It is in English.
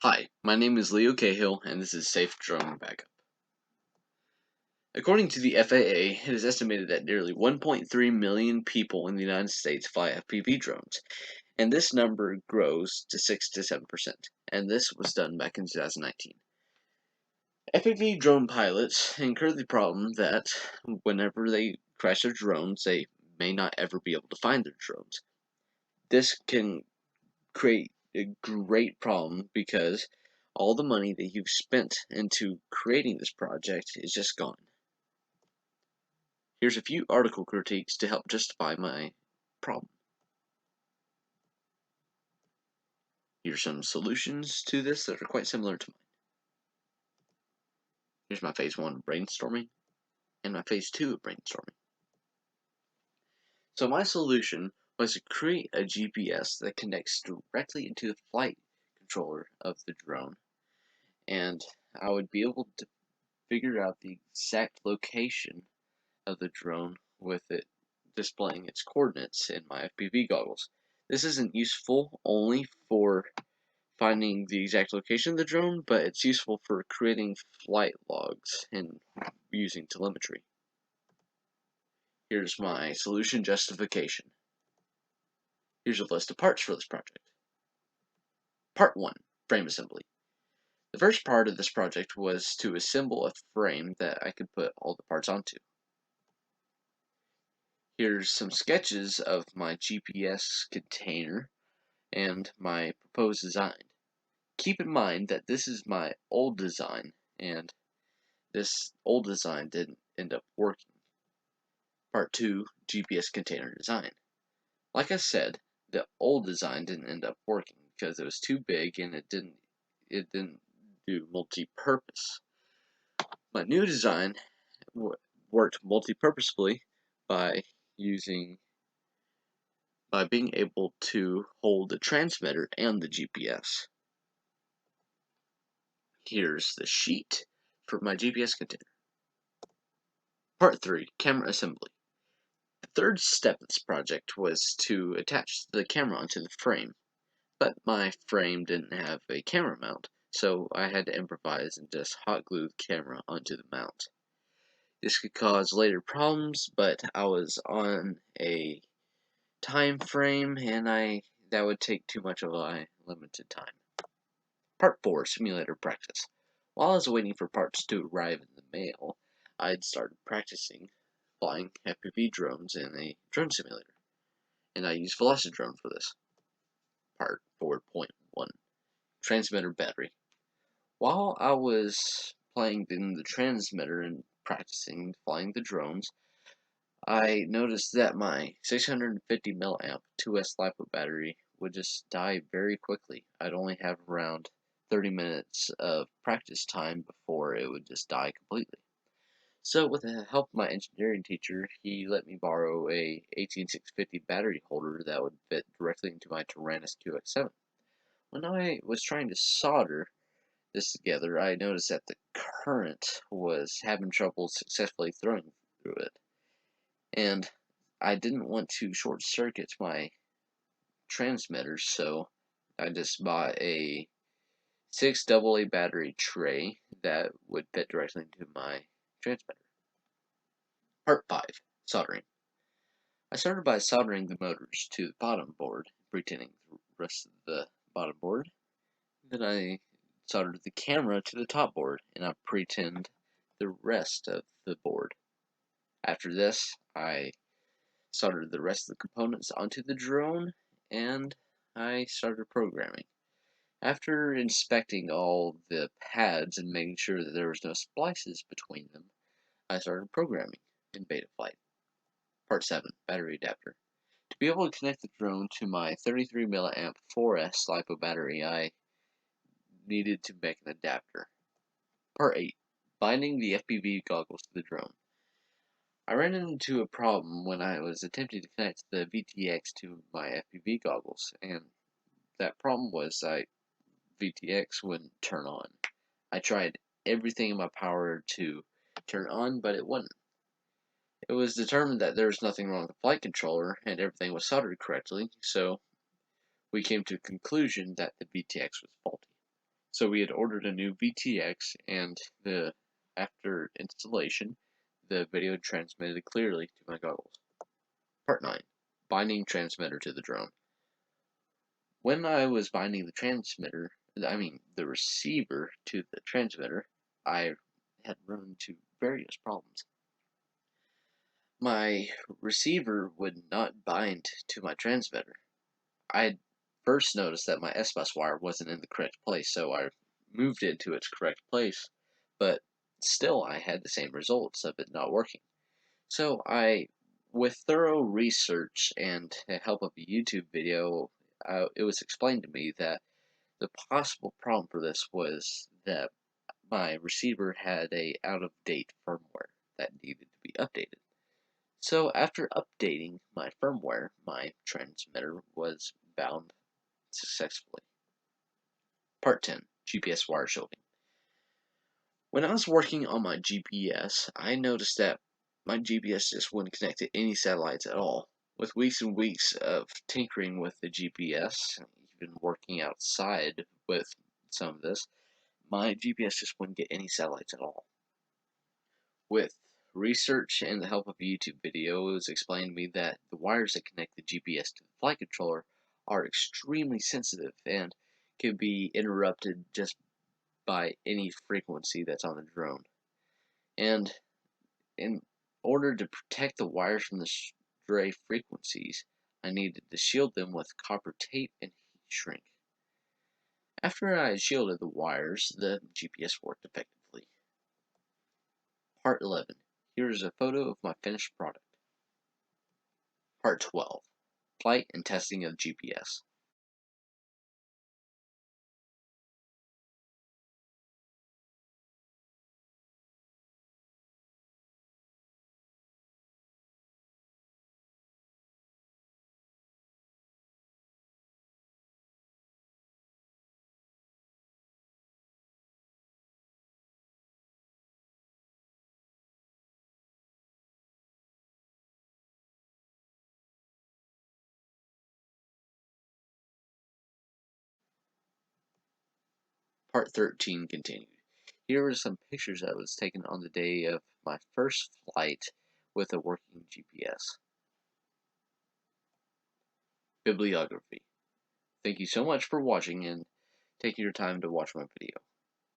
Hi, my name is Leo Cahill, and this is Safe Drone Backup. According to the FAA, it is estimated that nearly 1.3 million people in the United States fly FPV drones, and this number grows to 6 to 7%, and this was done back in 2019. FPV drone pilots incur the problem that whenever they crash their drones, they may not ever be able to find their drones. This can create a great problem because all the money that you've spent into creating this project is just gone. Here's a few article critiques to help justify my problem. Here's some solutions to this that are quite similar to mine. Here's my phase 1 of brainstorming and my phase 2 of brainstorming. So my solution was to create a GPS that connects directly into the flight controller of the drone, and I would be able to figure out the exact location of the drone with it displaying its coordinates in my FPV goggles. This isn't useful only for finding the exact location of the drone, but it's useful for creating flight logs and using telemetry. Here's my solution justification. Here's a list of parts for this project. Part 1, frame assembly. The first part of this project was to assemble a frame that I could put all the parts onto. Here's some sketches of my GPS container and my proposed design. Keep in mind that this is my old design, and this old design didn't end up working. Part 2, GPS container design. Like I said, the old design didn't end up working because it was too big and it didn't do multi-purpose. My new design worked multi-purposefully by being able to hold the transmitter and the GPS. Here's the sheet for my GPS container. Part 3, camera assembly. The third step of this project was to attach the camera onto the frame, but my frame didn't have a camera mount, so I had to improvise and just hot glue the camera onto the mount. This could cause later problems, but I was on a time frame and that would take too much of a limited time. Part 4, simulator practice. While I was waiting for parts to arrive in the mail, I'd started practicing flying FPV drones in a drone simulator, and I used Velocidrone for this. Part 4.1, transmitter battery. While I was playing in the transmitter and practicing flying the drones, I noticed that my 650 milliamp 2S LiPo battery would just die very quickly. I'd only have around 30 minutes of practice time before it would just die completely. So with the help of my engineering teacher, he let me borrow a 18650 battery holder that would fit directly into my Tyrannus QX7. When I was trying to solder this together, I noticed that the current was having trouble successfully throwing through it. And I didn't want to short circuit my transmitter, so I just bought a 6 AA battery tray that would fit directly into my transmitter. Part 5, soldering. I started by soldering the motors to the bottom board, pretending the rest of the bottom board. Then I soldered the camera to the top board, and I pretend the rest of the board. After this, I soldered the rest of the components onto the drone, and I started programming. After inspecting all the pads and making sure that there was no splices between them, I started programming in beta flight. Part 7, battery adapter. To be able to connect the drone to my 33 milliamp 4S LiPo battery, I needed to make an adapter. Part 8, binding the FPV goggles to the drone. I ran into a problem when I was attempting to connect the VTX to my FPV goggles, and that problem was VTX wouldn't turn on. I tried everything in my power to turn on, but it wouldn't. It was determined that there was nothing wrong with the flight controller and everything was soldered correctly, so we came to the conclusion that the VTX was faulty. So we had ordered a new VTX, and after installation, the video transmitted clearly to my goggles. Part 9. Binding transmitter to the drone. When I was binding the receiver to the transmitter, I had run into various problems. My receiver would not bind to my transmitter. I had first noticed that my S-bus wire wasn't in the correct place, so I moved it to its correct place, but still I had the same results of it not working. So with thorough research and the help of a YouTube video, it was explained to me that the possible problem for this was that my receiver had a out-of-date firmware that needed to be updated. So after updating my firmware, my transmitter was bound successfully. Part 10. GPS wire shielding. When I was working on my GPS, I noticed that my GPS just wouldn't connect to any satellites at all. With weeks and weeks of tinkering with the GPS, even working outside with some of this, my GPS just wouldn't get any satellites at all. With research and the help of a YouTube video, it was explained to me that the wires that connect the GPS to the flight controller are extremely sensitive and can be interrupted just by any frequency that's on the drone. And in order to protect the wires from the stray frequencies, I needed to shield them with copper tape and heat shrink. After I had shielded the wires, the GPS worked effectively. Part 11. Here is a photo of my finished product. Part 12. Flight and testing of GPS. Part 13 continued. Here are some pictures that was taken on the day of my first flight with a working GPS. Bibliography. Thank you so much for watching and taking your time to watch my video.